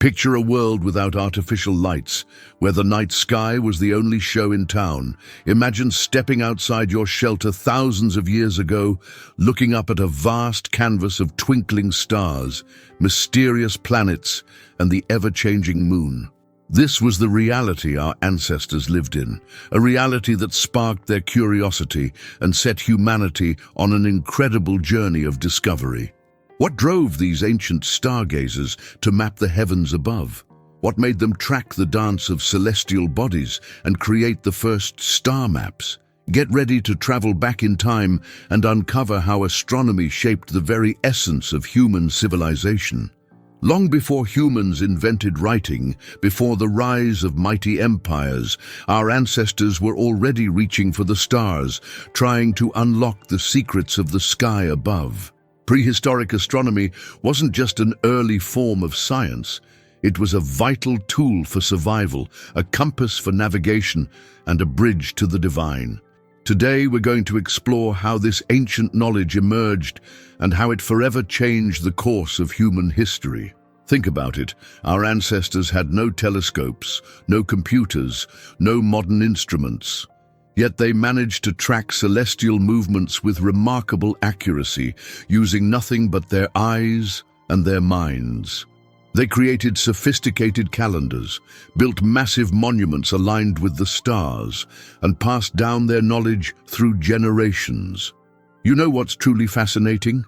Picture a world without artificial lights, where the night sky was the only show in town. Imagine stepping outside your shelter thousands of years ago, looking up at a vast canvas of twinkling stars, mysterious planets, and the ever-changing moon. This was the reality our ancestors lived in, a reality that sparked their curiosity and set humanity on an incredible journey of discovery. What drove these ancient stargazers to map the heavens above? What made them track the dance of celestial bodies and create the first star maps? Get ready to travel back in time and uncover how astronomy shaped the very essence of human civilization. Long before humans invented writing, before the rise of mighty empires, our ancestors were already reaching for the stars, trying to unlock the secrets of the sky above. Prehistoric astronomy wasn't just an early form of science. It was a vital tool for survival, a compass for navigation, and a bridge to the divine. Today we're going to explore how this ancient knowledge emerged and how it forever changed the course of human history. Think about it. Our ancestors had no telescopes, no computers, no modern instruments. Yet they managed to track celestial movements with remarkable accuracy, using nothing but their eyes and their minds. They created sophisticated calendars, built massive monuments aligned with the stars, and passed down their knowledge through generations. You know what's truly fascinating?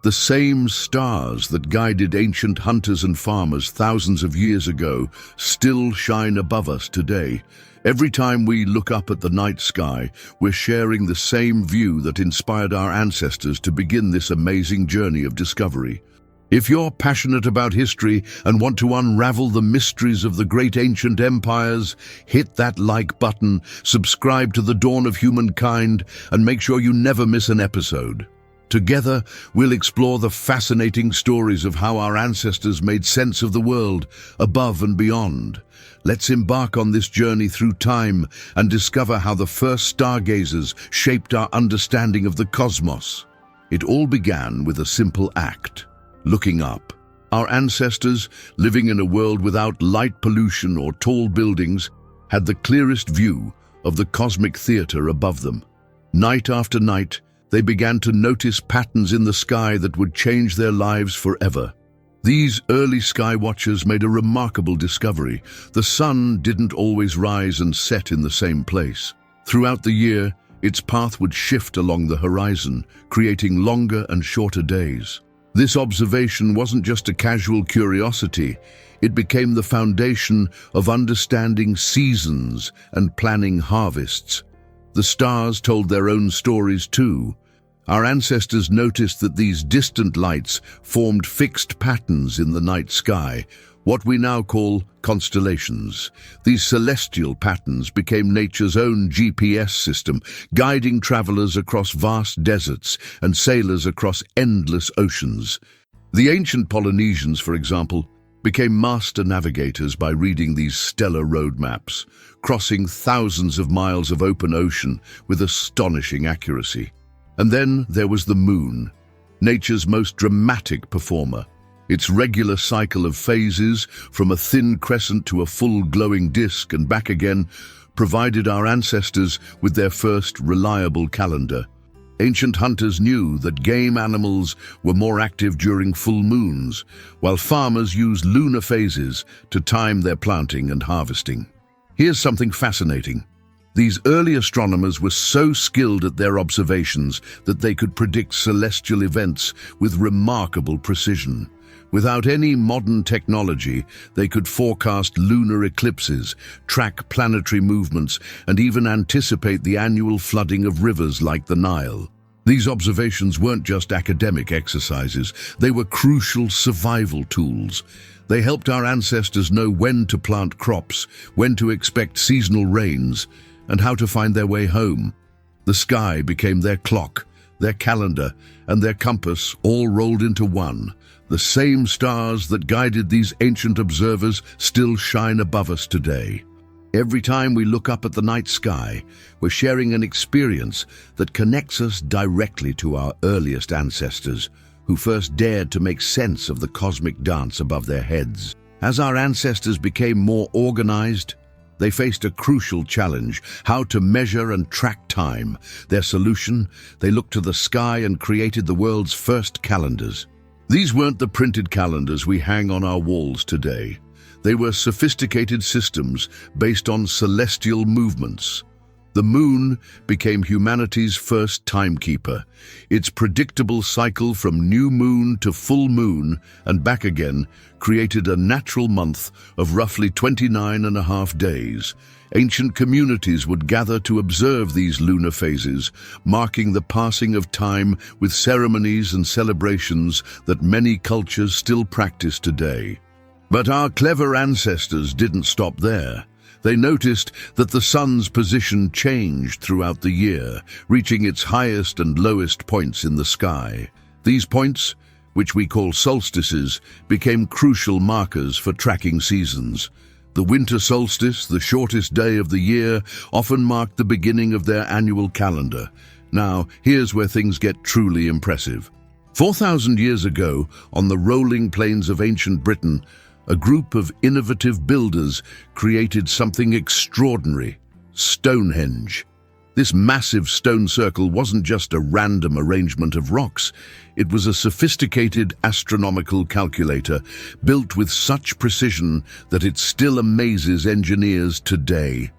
The same stars that guided ancient hunters and farmers thousands of years ago still shine above us today. Every time we look up at the night sky, we're sharing the same view that inspired our ancestors to begin this amazing journey of discovery. If you're passionate about history and want to unravel the mysteries of the great ancient empires, hit that like button, subscribe to the Dawn of Humankind, and make sure you never miss an episode. Together, we'll explore the fascinating stories of how our ancestors made sense of the world, above and beyond. Let's embark on this journey through time and discover how the first stargazers shaped our understanding of the cosmos. It all began with a simple act: looking up. Our ancestors, living in a world without light pollution or tall buildings, had the clearest view of the cosmic theater above them. Night after night, they began to notice patterns in the sky that would change their lives forever. These early sky watchers made a remarkable discovery. The sun didn't always rise and set in the same place. Throughout the year, its path would shift along the horizon, creating longer and shorter days. This observation wasn't just a casual curiosity. It became the foundation of understanding seasons and planning harvests. The stars told their own stories too. Our ancestors noticed that these distant lights formed fixed patterns in the night sky, what we now call constellations. These celestial patterns became nature's own GPS system, guiding travelers across vast deserts and sailors across endless oceans. The ancient Polynesians, for example, became master navigators by reading these stellar road maps, crossing thousands of miles of open ocean with astonishing accuracy. And then there was the moon, nature's most dramatic performer. Its regular cycle of phases, from a thin crescent to a full glowing disk and back again, provided our ancestors with their first reliable calendar. Ancient hunters knew that game animals were more active during full moons, while farmers used lunar phases to time their planting and harvesting. Here's something fascinating. These early astronomers were so skilled at their observations that they could predict celestial events with remarkable precision. Without any modern technology, they could forecast lunar eclipses, track planetary movements, and even anticipate the annual flooding of rivers like the Nile. These observations weren't just academic exercises, they were crucial survival tools. They helped our ancestors know when to plant crops, when to expect seasonal rains, and how to find their way home. The sky became their clock, their calendar, and their compass, all rolled into one. The same stars that guided these ancient observers still shine above us today. Every time we look up at the night sky, we're sharing an experience that connects us directly to our earliest ancestors, who first dared to make sense of the cosmic dance above their heads. As our ancestors became more organized, they faced a crucial challenge: how to measure and track time. Their solution? They looked to the sky and created the world's first calendars. These weren't the printed calendars we hang on our walls today. They were sophisticated systems based on celestial movements. The moon became humanity's first timekeeper. Its predictable cycle from new moon to full moon and back again created a natural month of roughly 29.5 days. Ancient communities would gather to observe these lunar phases, marking the passing of time with ceremonies and celebrations that many cultures still practice today. But our clever ancestors didn't stop there. They noticed that the sun's position changed throughout the year, reaching its highest and lowest points in the sky. These points, which we call solstices, became crucial markers for tracking seasons. The winter solstice, the shortest day of the year, often marked the beginning of their annual calendar. Now, here's where things get truly impressive. 4,000 years ago, on the rolling plains of ancient Britain, a group of innovative builders created something extraordinary: Stonehenge. This massive stone circle wasn't just a random arrangement of rocks. It was a sophisticated astronomical calculator built with such precision that it still amazes engineers today.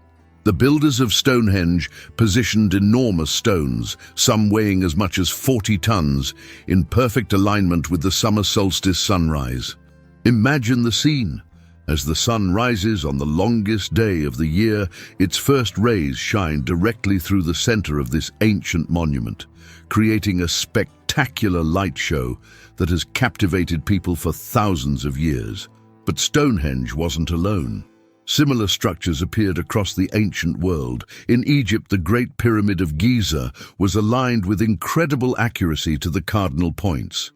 The builders of Stonehenge positioned enormous stones, some weighing as much as 40 tons, in perfect alignment with the summer solstice sunrise. Imagine the scene. As the sun rises on the longest day of the year, its first rays shine directly through the center of this ancient monument, creating a spectacular light show that has captivated people for thousands of years. But Stonehenge wasn't alone. Similar structures appeared across the ancient world. In Egypt, the Great Pyramid of Giza was aligned with incredible accuracy to the cardinal points.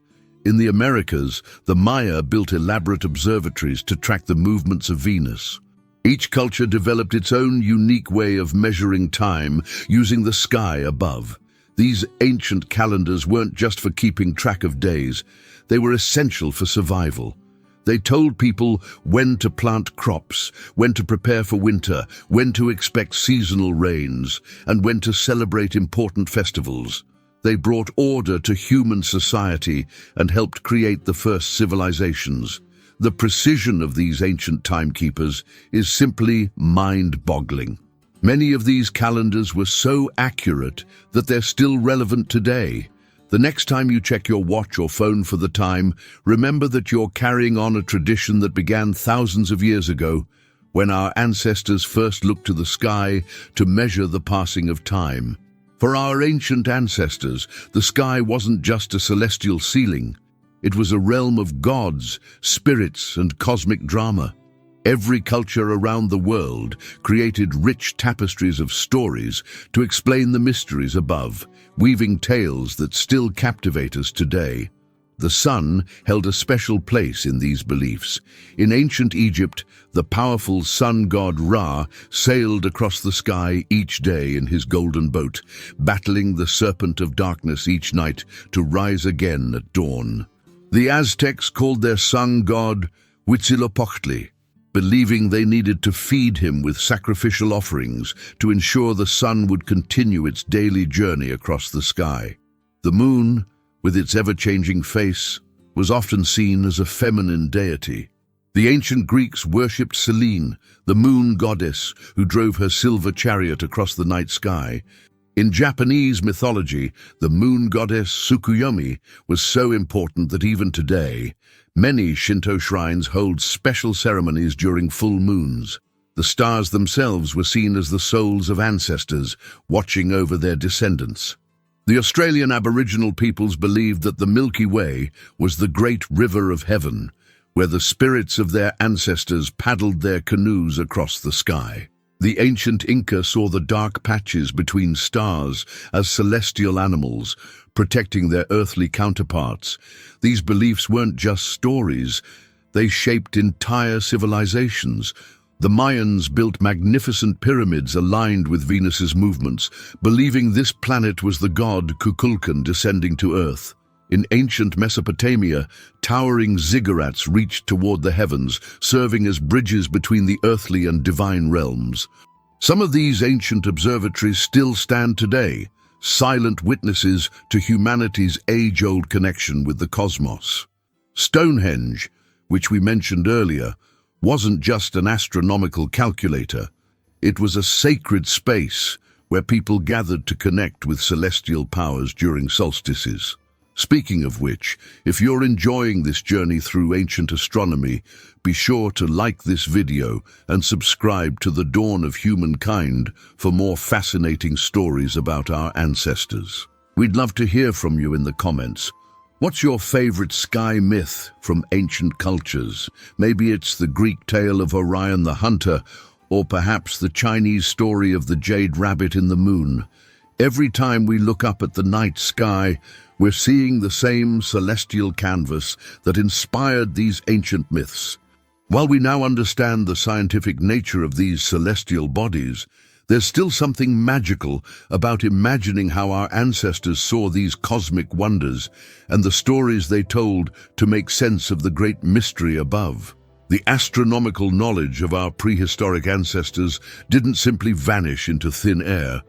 In the Americas, the Maya built elaborate observatories to track the movements of Venus. Each culture developed its own unique way of measuring time using the sky above. These ancient calendars weren't just for keeping track of days, they were essential for survival. They told people when to plant crops, when to prepare for winter, when to expect seasonal rains, and when to celebrate important festivals. They brought order to human society and helped create the first civilizations. The precision of these ancient timekeepers is simply mind-boggling. Many of these calendars were so accurate that they're still relevant today. The next time you check your watch or phone for the time, remember that you're carrying on a tradition that began thousands of years ago, when our ancestors first looked to the sky to measure the passing of time. For our ancient ancestors, the sky wasn't just a celestial ceiling. It was a realm of gods, spirits, and cosmic drama. Every culture around the world created rich tapestries of stories to explain the mysteries above, weaving tales that still captivate us today. The sun held a special place in these beliefs. In ancient Egypt, the powerful sun god Ra sailed across the sky each day in his golden boat, battling the serpent of darkness each night to rise again at dawn. The Aztecs called their sun god Huitzilopochtli, believing they needed to feed him with sacrificial offerings to ensure the sun would continue its daily journey across the sky. The moon, with its ever-changing face, was often seen as a feminine deity. The ancient Greeks worshipped Selene, the moon goddess who drove her silver chariot across the night sky. In Japanese mythology, the moon goddess Tsukuyomi was so important that even today, many Shinto shrines hold special ceremonies during full moons. The stars themselves were seen as the souls of ancestors, watching over their descendants. The Australian Aboriginal peoples believed that the Milky Way was the great river of heaven, where the spirits of their ancestors paddled their canoes across the sky. The ancient Inca saw the dark patches between stars as celestial animals, protecting their earthly counterparts. These beliefs weren't just stories, they shaped entire civilizations. The Mayans built magnificent pyramids aligned with Venus's movements, believing this planet was the god Kukulkan descending to Earth. In ancient Mesopotamia, towering ziggurats reached toward the heavens, serving as bridges between the earthly and divine realms. Some of these ancient observatories still stand today, silent witnesses to humanity's age-old connection with the cosmos. Stonehenge, which we mentioned earlier, wasn't just an astronomical calculator. It was a sacred space where people gathered to connect with celestial powers during solstices. Speaking of which, if you're enjoying this journey through ancient astronomy, be sure to like this video and subscribe to The Dawn of Humankind for more fascinating stories about our ancestors. We'd love to hear from you in the comments. What's your favorite sky myth from ancient cultures? Maybe it's the Greek tale of Orion the Hunter, or perhaps the Chinese story of the jade rabbit in the moon. Every time we look up at the night sky, we're seeing the same celestial canvas that inspired these ancient myths. While we now understand the scientific nature of these celestial bodies, there's still something magical about imagining how our ancestors saw these cosmic wonders and the stories they told to make sense of the great mystery above. The astronomical knowledge of our prehistoric ancestors didn't simply vanish into thin air.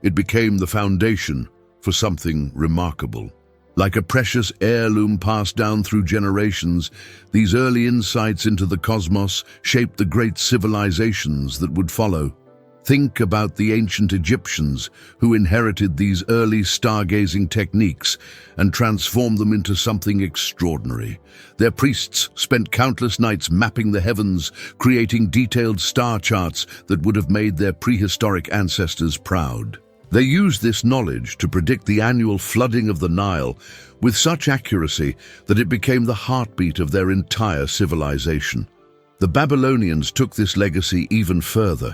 It became the foundation for something remarkable. Like a precious heirloom passed down through generations, these early insights into the cosmos shaped the great civilizations that would follow. Think about the ancient Egyptians who inherited these early stargazing techniques and transformed them into something extraordinary. Their priests spent countless nights mapping the heavens, creating detailed star charts that would have made their prehistoric ancestors proud. They used this knowledge to predict the annual flooding of the Nile with such accuracy that it became the heartbeat of their entire civilization. The Babylonians took this legacy even further.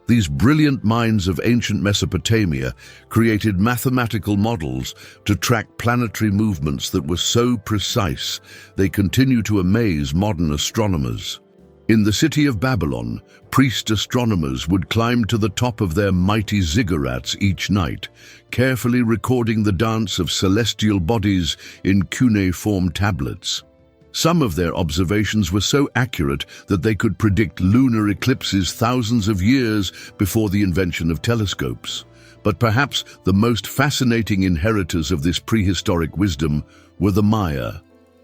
These brilliant minds of ancient Mesopotamia created mathematical models to track planetary movements that were so precise they continue to amaze modern astronomers. In the city of Babylon, priest astronomers would climb to the top of their mighty ziggurats each night, carefully recording the dance of celestial bodies in cuneiform tablets. Some of their observations were so accurate that they could predict lunar eclipses thousands of years before the invention of telescopes. But perhaps the most fascinating inheritors of this prehistoric wisdom were the Maya.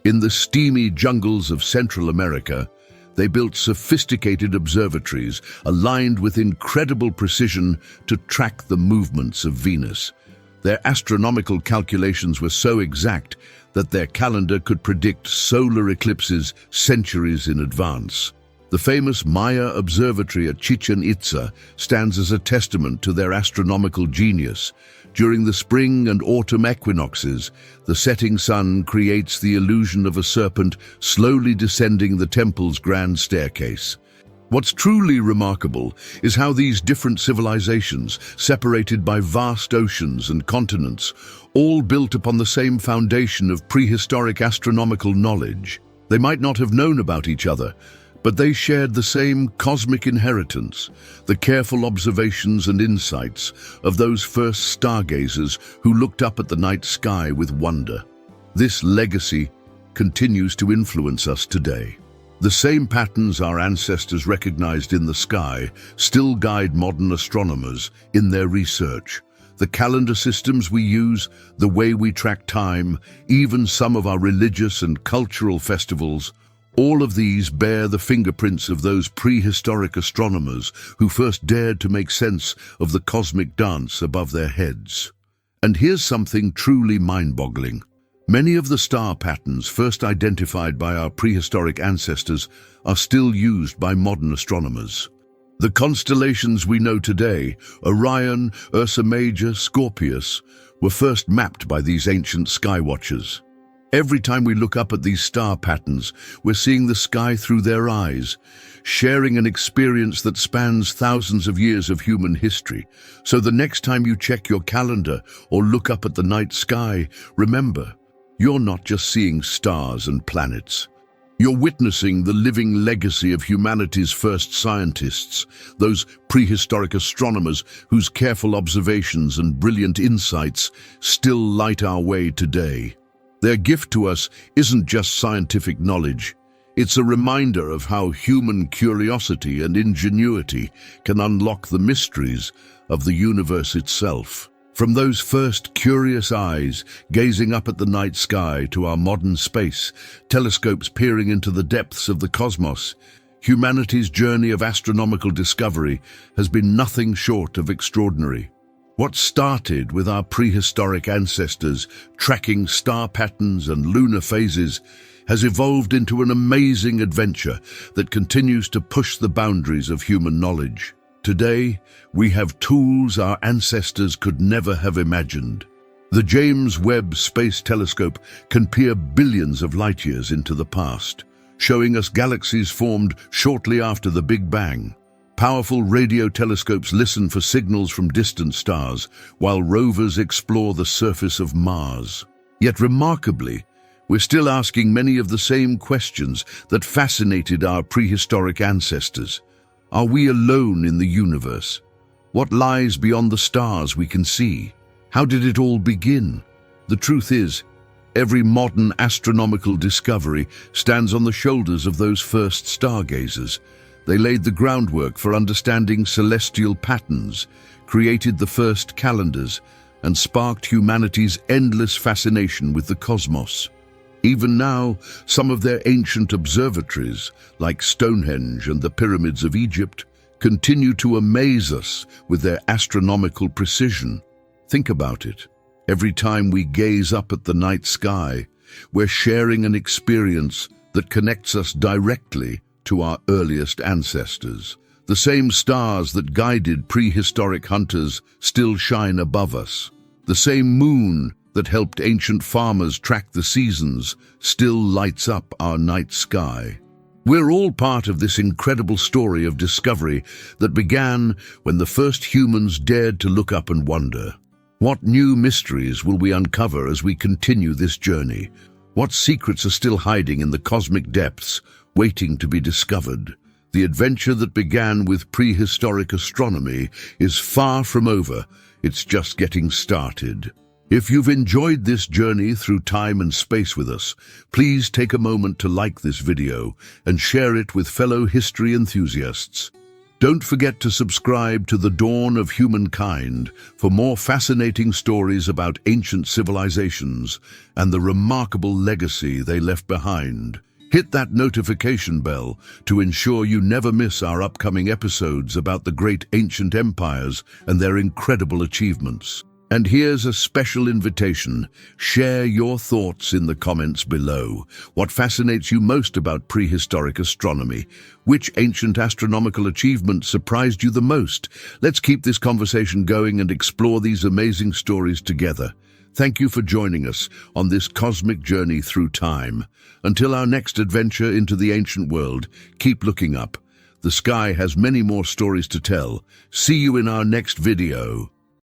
In the steamy jungles of Central America, they built sophisticated observatories aligned with incredible precision to track the movements of Venus. Their astronomical calculations were so exact that their calendar could predict solar eclipses centuries in advance. The famous Maya Observatory at Chichen Itza stands as a testament to their astronomical genius. During the spring and autumn equinoxes, the setting sun creates the illusion of a serpent slowly descending the temple's grand staircase. What's truly remarkable is how these different civilizations, separated by vast oceans and continents, all built upon the same foundation of prehistoric astronomical knowledge. They might not have known about each other, but they shared the same cosmic inheritance, the careful observations and insights of those first stargazers who looked up at the night sky with wonder. This legacy continues to influence us today. The same patterns our ancestors recognized in the sky still guide modern astronomers in their research. The calendar systems we use, the way we track time, even some of our religious and cultural festivals, all of these bear the fingerprints of those prehistoric astronomers who first dared to make sense of the cosmic dance above their heads. And here's something truly mind-boggling. Many of the star patterns first identified by our prehistoric ancestors are still used by modern astronomers. The constellations we know today, Orion, Ursa Major, Scorpius, were first mapped by these ancient sky watchers. Every time we look up at these star patterns, we're seeing the sky through their eyes, sharing an experience that spans thousands of years of human history. So the next time you check your calendar or look up at the night sky, remember, you're not just seeing stars and planets. You're witnessing the living legacy of humanity's first scientists, those prehistoric astronomers whose careful observations and brilliant insights still light our way today. Their gift to us isn't just scientific knowledge. It's a reminder of how human curiosity and ingenuity can unlock the mysteries of the universe itself. From those first curious eyes gazing up at the night sky to our modern space telescopes peering into the depths of the cosmos, humanity's journey of astronomical discovery has been nothing short of extraordinary. What started with our prehistoric ancestors tracking star patterns and lunar phases has evolved into an amazing adventure that continues to push the boundaries of human knowledge. Today, we have tools our ancestors could never have imagined. The James Webb Space Telescope can peer billions of light years into the past, showing us galaxies formed shortly after the Big Bang. Powerful radio telescopes listen for signals from distant stars, while rovers explore the surface of Mars. Yet remarkably, we're still asking many of the same questions that fascinated our prehistoric ancestors. Are we alone in the universe? What lies beyond the stars we can see? How did it all begin? The truth is, every modern astronomical discovery stands on the shoulders of those first stargazers. They laid the groundwork for understanding celestial patterns, created the first calendars, and sparked humanity's endless fascination with the cosmos. Even now, some of their ancient observatories, like Stonehenge and the pyramids of Egypt, continue to amaze us with their astronomical precision. Think about it. Every time we gaze up at the night sky, we're sharing an experience that connects us directly to our earliest ancestors. The same stars that guided prehistoric hunters still shine above us. The same moon that helped ancient farmers track the seasons still lights up our night sky. We're all part of this incredible story of discovery that began when the first humans dared to look up and wonder. What new mysteries will we uncover as we continue this journey? What secrets are still hiding in the cosmic depths, waiting to be discovered? The adventure that began with prehistoric astronomy is far from over. It's just getting started. If you've enjoyed this journey through time and space with us, please take a moment to like this video and share it with fellow history enthusiasts. Don't forget to subscribe to The Dawn of Humankind for more fascinating stories about ancient civilizations and the remarkable legacy they left behind. Hit that notification bell to ensure you never miss our upcoming episodes about the great ancient empires and their incredible achievements. And here's a special invitation. Share your thoughts in the comments below. What fascinates you most about prehistoric astronomy? Which ancient astronomical achievement surprised you the most? Let's keep this conversation going and explore these amazing stories together. Thank you for joining us on this cosmic journey through time. Until our next adventure into the ancient world, keep looking up. The sky has many more stories to tell. See you in our next video.